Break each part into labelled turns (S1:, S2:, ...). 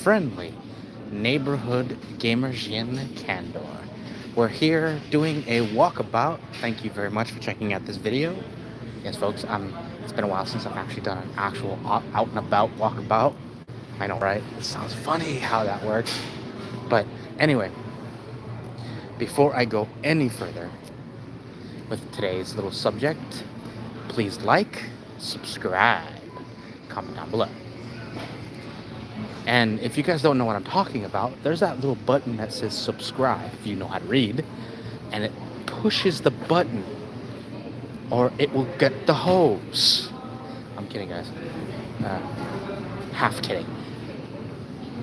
S1: friendly neighborhood gamer Djinn Candor. We're here doing a walkabout. Thank you very much for checking out this video. Yes, folks, it's been a while since I've actually done an actual out and about walkabout. I know, right? It sounds funny how that works. But anyway, before I go any further with today's little subject, please like, subscribe, comment down below. And if you guys don't know what I'm talking about, there's that little button that says subscribe if you know how to read, and it pushes the button or it will get the hose. I'm kidding, guys. Half kidding.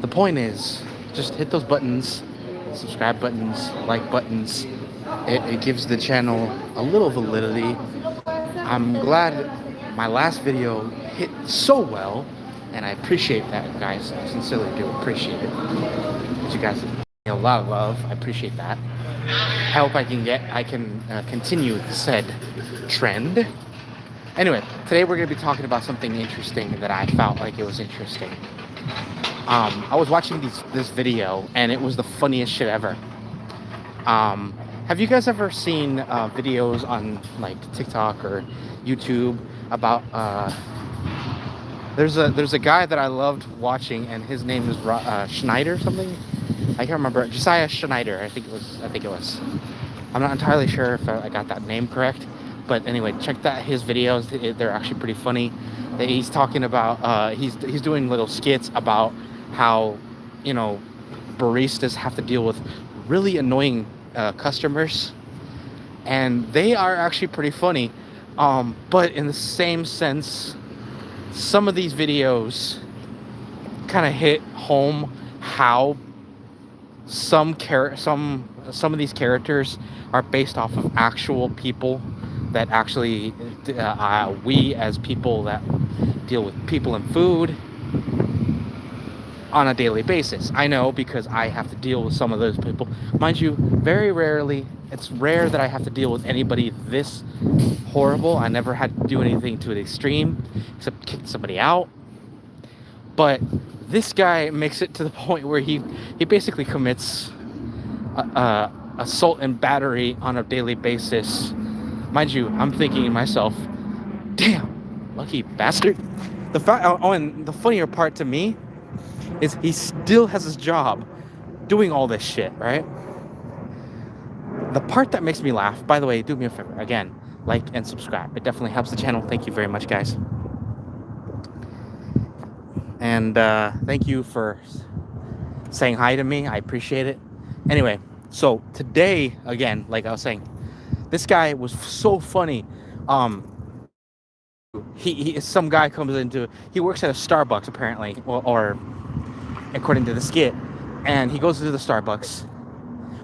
S1: The point is, just hit those buttons, subscribe buttons, like buttons. It gives the channel a little validity. I'm glad my last video hit so well, and I appreciate that, guys. I sincerely do appreciate it. Because you guys give me a lot of love. I appreciate that. I hope I can continue said trend. Anyway, today we're going to be talking about something interesting that I felt like it was interesting. I was watching this video, and it was the funniest shit ever. Have you guys ever seen videos on like TikTok or YouTube about there's a guy that I loved watching, and his name is Schneider something. I can't remember. Josiah Schneider, I think it was. I'm not entirely sure if I got that name correct, but anyway, check his videos. They're actually pretty funny. He's talking about he's doing little skits about how, you know, baristas have to deal with really annoying customers, and they are actually pretty funny. But in the same sense, some of these videos kind of hit home how some of these characters are based off of actual people that actually we as people that deal with people and food on a daily basis. I know, because I have to deal with some of those people. Mind you, very rarely, it's rare that I have to deal with anybody this horrible. I never had to do anything to an extreme except kick somebody out. But this guy makes it to the point where he basically commits assault and battery on a daily basis. Mind you, I'm thinking to myself, damn, lucky bastard. And the funnier part to me is he still has his job doing all this shit, right? The part that makes me laugh, by the way, do me a favor, again, like and subscribe. It definitely helps the channel. Thank you very much, guys. And thank you for saying hi to me. I appreciate it. Anyway, so today, again, like I was saying, this guy was so funny. Some guy comes into, he works at a Starbucks apparently, or according to the skit, and he goes into the Starbucks.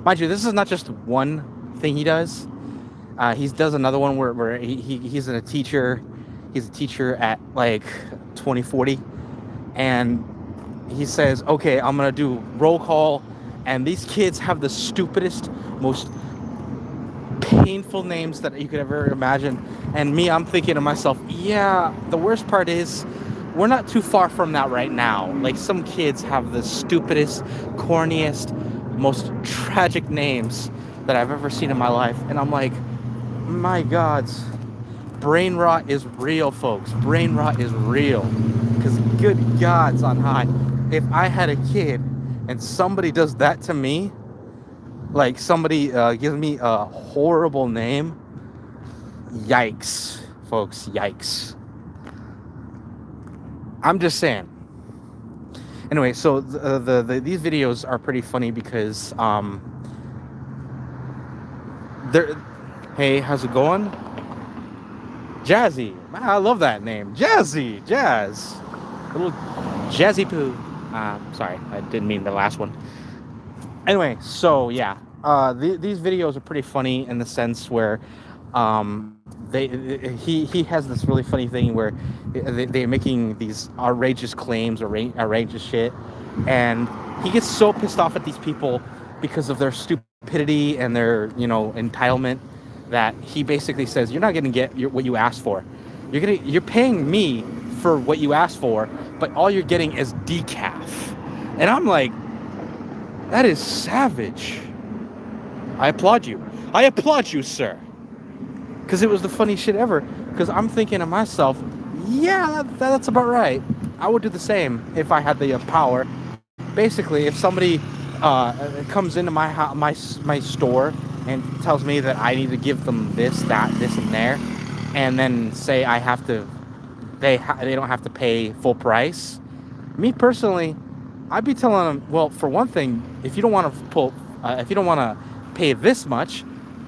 S1: Mind you, this is not just one thing he does. He does another one where he's a teacher. He's a teacher at like 2040, and he says, okay, I'm gonna do roll call, and these kids have the stupidest, most painful names that you could ever imagine. And me, I'm thinking to myself, yeah, the worst part is we're not too far from that right now. Like, some kids have the stupidest, corniest, most tragic names that I've ever seen in my life. And I'm like, my God, brain rot is real, folks. Brain rot is real. Because good God's on high, if I had a kid and somebody does that to me, like somebody gives me a horrible name, yikes, folks, yikes. I'm just saying. Anyway, so these videos are pretty funny because they're, hey, how's it going? Jazzy, I love that name, Jazzy, Jazz, little Jazzy Poo. Sorry, I didn't mean the last one. Anyway, so yeah, these videos are pretty funny in the sense where he has this really funny thing where they're making these outrageous claims or outrageous shit, and he gets so pissed off at these people because of their stupidity and their, you know, entitlement, that he basically says, you're not going to get what you asked for. You're paying me for what you asked for, but all you're getting is decaf. And I'm like, that is savage. I applaud you. I applaud you, sir. Because it was the funniest shit ever. Because I'm thinking to myself, yeah, that's about right. I would do the same if I had the power. Basically, if somebody comes into my store and tells me that I need to give them this, that, this, and there, and then say I have to, they don't have to pay full price. Me personally, I'd be telling them, well, for one thing, if you don't want to pay this much,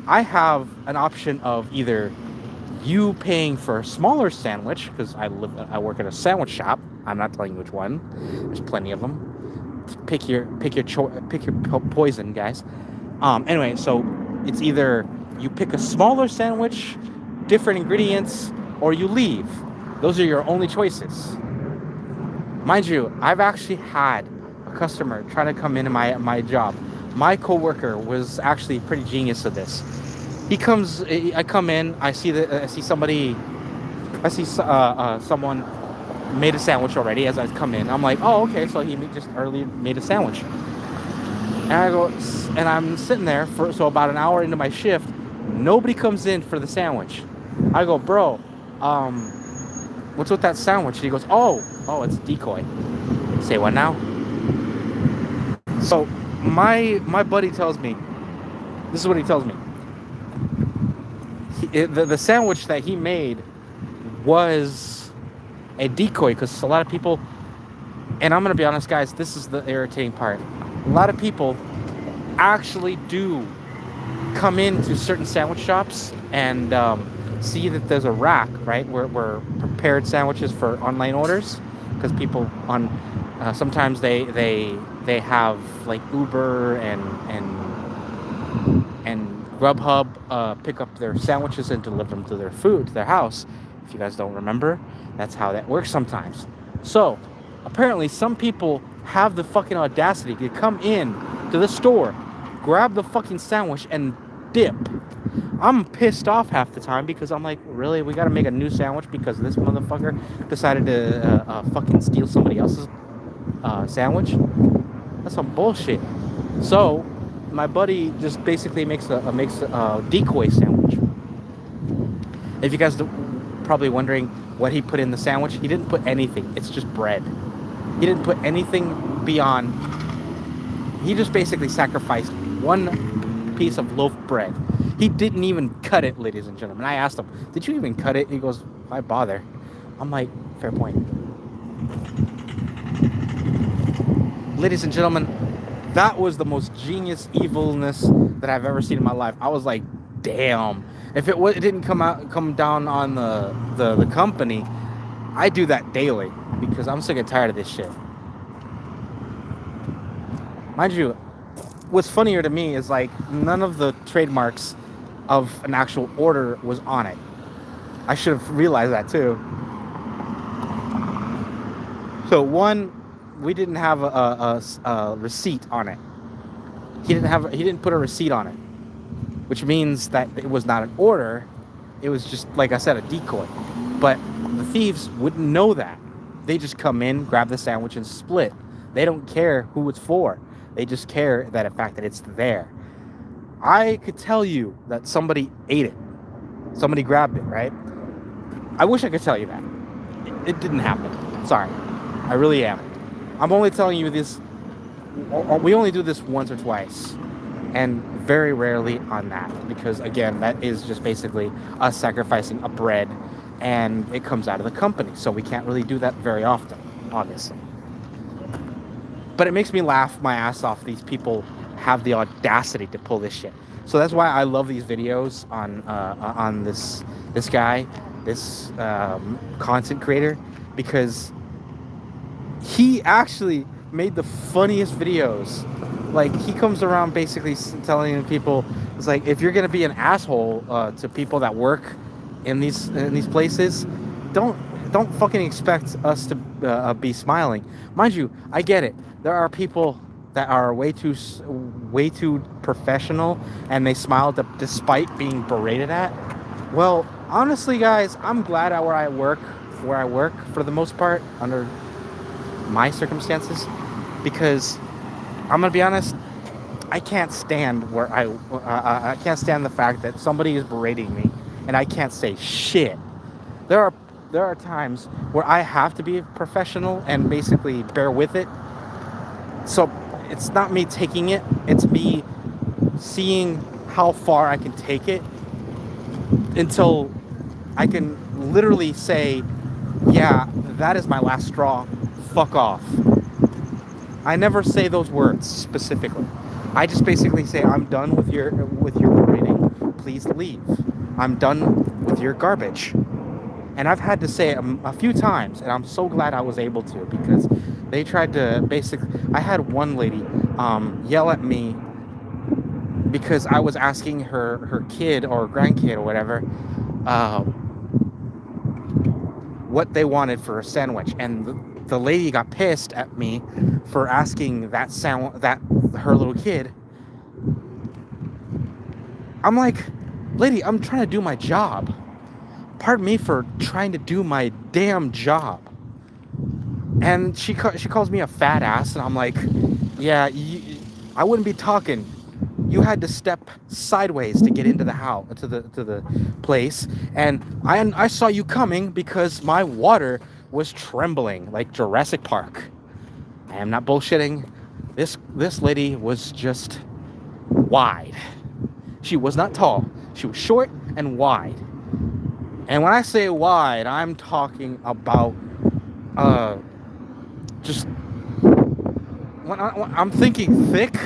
S1: I have an option of either you paying for a smaller sandwich, because I work at a sandwich shop. I'm not telling you which one. There's plenty of them. Pick your poison, guys. Anyway, so it's either you pick a smaller sandwich, different ingredients, or you leave. Those are your only choices. Mind you, I've actually had a customer try to come into my job. My coworker was actually pretty genius at this. I come in, I see someone made a sandwich already as I come in. I'm like, oh, okay, so he just early made a sandwich. And I go, and I'm sitting there so about an hour into my shift, nobody comes in for the sandwich. I go, bro, what's with that sandwich? He goes, oh, it's a decoy. Say what now? So my buddy tells me, this is what he tells me. The sandwich that he made was a decoy, because a lot of people, and I'm going to be honest, guys, this is the irritating part. A lot of people actually do come into certain sandwich shops and see that there's a rack, right, where prepared sandwiches for online orders, because people on sometimes they have like Uber and Grubhub pick up their sandwiches and deliver them to their house. If you guys don't remember, that's how that works sometimes. So apparently some people have the fucking audacity to come in to the store, grab the fucking sandwich, and dip. I'm pissed off half the time, because I'm like, really? We gotta make a new sandwich because this motherfucker decided to fucking steal somebody else's sandwich? That's some bullshit. So my buddy just basically makes a decoy sandwich. If you guys are probably wondering what he put in the sandwich, he didn't put anything. It's just bread. He didn't put anything beyond. He just basically sacrificed one piece of loaf bread. He didn't even cut it, ladies and gentlemen. I asked him, did you even cut it? He goes, why bother? I'm like, fair point. Ladies and gentlemen, that was the most genius evilness that I've ever seen in my life. I was like, damn. If it didn't come down on the company, I do that daily, because I'm sick and tired of this shit. Mind you, what's funnier to me is like none of the trademarks of an actual order was on it. I should have realized that too. So one, we didn't have a receipt on it. He didn't put a receipt on it, which means that it was not an order. It was just, like I said, a decoy. But the thieves wouldn't know that. They just come in, grab the sandwich, and split. They don't care who it's for. They just care that the fact that it's there. I could tell you that somebody ate it. Somebody grabbed it, right? I wish I could tell you that. It didn't happen. Sorry. I really am. I'm only telling you this. We only do this once or twice. And very rarely on that. Because, again, that is just basically us sacrificing a bread. And it comes out of the company. So we can't really do that very often, obviously. But it makes me laugh my ass off. These people have the audacity to pull this shit. So that's why I love these videos on this guy, this content creator, because he actually made the funniest videos. Like, he comes around basically telling people, it's like, if you're gonna be an asshole to people that work in these places, don't fucking expect us to be smiling. Mind you, I get it. There are people that are way too professional, and they smile despite being berated at. Well, honestly, guys, I'm glad where I work for the most part under my circumstances, because I'm gonna be honest, I can't stand I can't stand the fact that somebody is berating me and I can't say shit. There are there are times where I have to be professional and basically bear with it. So it's not me taking it, it's me seeing how far I can take it until I can literally say, yeah, that is my last straw. Fuck off. I never say those words specifically. I just basically say, I'm done with your berating. Please leave. I'm done with your garbage. And I've had to say it a few times, and I'm so glad I was able to, because they tried to basically. I had one lady yell at me because I was asking her kid or grandkid or whatever uh, what they wanted for a sandwich, and the lady got pissed at me for asking that her little kid. I'm like, lady, I'm trying to do my job. Pardon me for trying to do my damn job. And she calls me a fat ass, and I'm like, yeah, I wouldn't be talking. You had to step sideways to get into the house, to the place, and I saw you coming because my water was trembling like Jurassic Park. I am not bullshitting. This lady was just wide. She was not tall. She was short and wide. And when I say wide, I'm talking about just I'm thinking thick,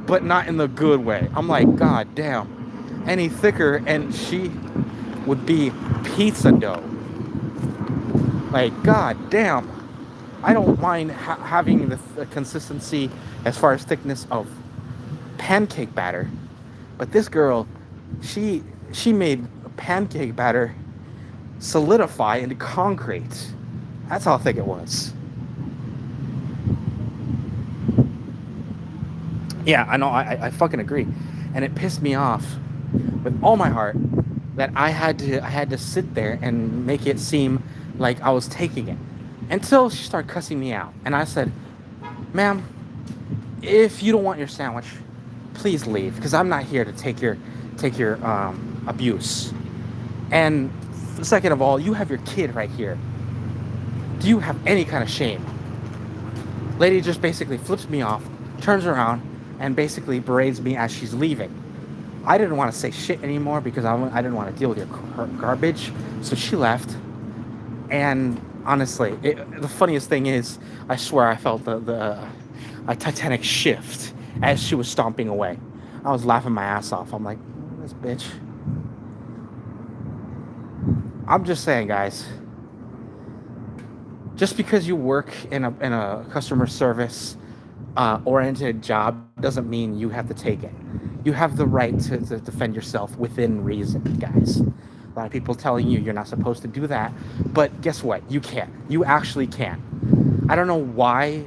S1: but not in the good way. I'm like, God damn, any thicker and she would be pizza dough. Like, God damn, I don't mind having the consistency as far as thickness of pancake batter, but this girl, she made pancake batter solidify into concrete. That's how thick it was. Yeah, I know, I fucking agree. And it pissed me off with all my heart that I had to sit there and make it seem like I was taking it. Until she started cussing me out. And I said, ma'am, if you don't want your sandwich, please leave, because I'm not here to take your abuse. And second of all, you have your kid right here. Do you have any kind of shame? Lady just basically flips me off, turns around, and basically berates me as she's leaving. I didn't want to say shit anymore because I didn't want to deal with her garbage. So she left. And honestly, the funniest thing is, I swear I felt a Titanic shift as she was stomping away. I was laughing my ass off. I'm like, this bitch. I'm just saying, guys. Just because you work in a customer service oriented job doesn't mean you have to take it. You have the right to defend yourself within reason, guys. A lot of people telling you you're not supposed to do that, but guess what? You can. You actually can. I don't know why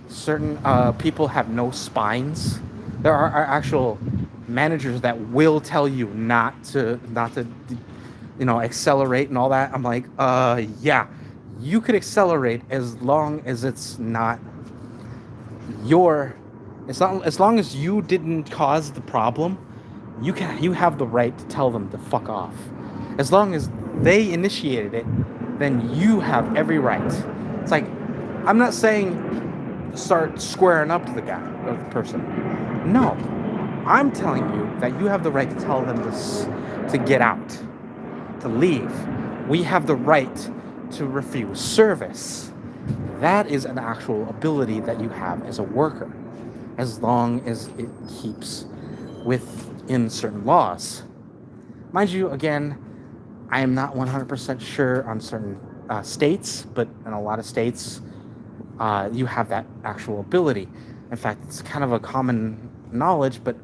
S1: certain people have no spines. There are actual managers that will tell you not to accelerate and all that. I'm like, yeah, you could accelerate as long as it's not as long as you didn't cause the problem. You have the right to tell them to fuck off. As long as they initiated it, then you have every right. It's like, I'm not saying start squaring up to the guy or the person. No, I'm telling you that you have the right to tell them to get out, to leave. We have the right to refuse service. That is an actual ability that you have as a worker, as long as it keeps within certain laws. Mind you, again, I am not 100% sure on certain states, but in a lot of states, you have that actual ability. In fact, it's kind of a common knowledge, but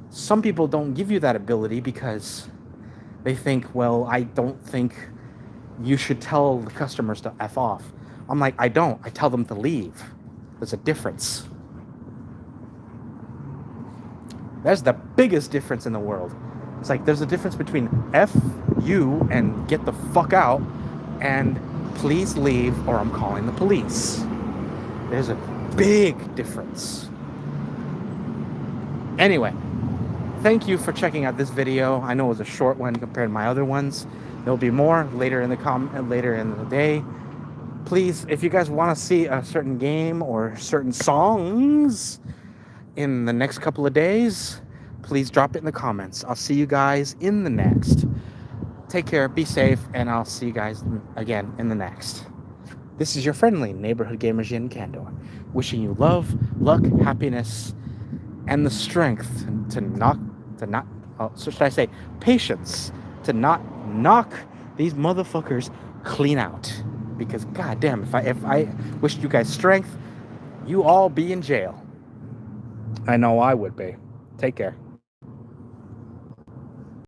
S1: some people don't give you that ability because they think, well, I don't think you should tell the customers to F off. I'm like, I don't. I tell them to leave. There's a difference. That's the biggest difference in the world. It's like there's a difference between F you and get the fuck out and please leave or I'm calling the police. There's a big difference. Anyway, thank you for checking out this video. I know it was a short one compared to my other ones. There'll be more later in the day. Please, if you guys want to see a certain game or certain songs in the next couple of days, please drop it in the comments. I'll see you guys in the next. Take care, be safe, and I'll see you guys again in the next. This is your friendly neighborhood gamer Djinn Candor, wishing you love, luck, happiness, and the strength patience to not knock these motherfuckers clean out. Because goddamn, if I wished you guys strength, you all be in jail. I know I would be. Take care.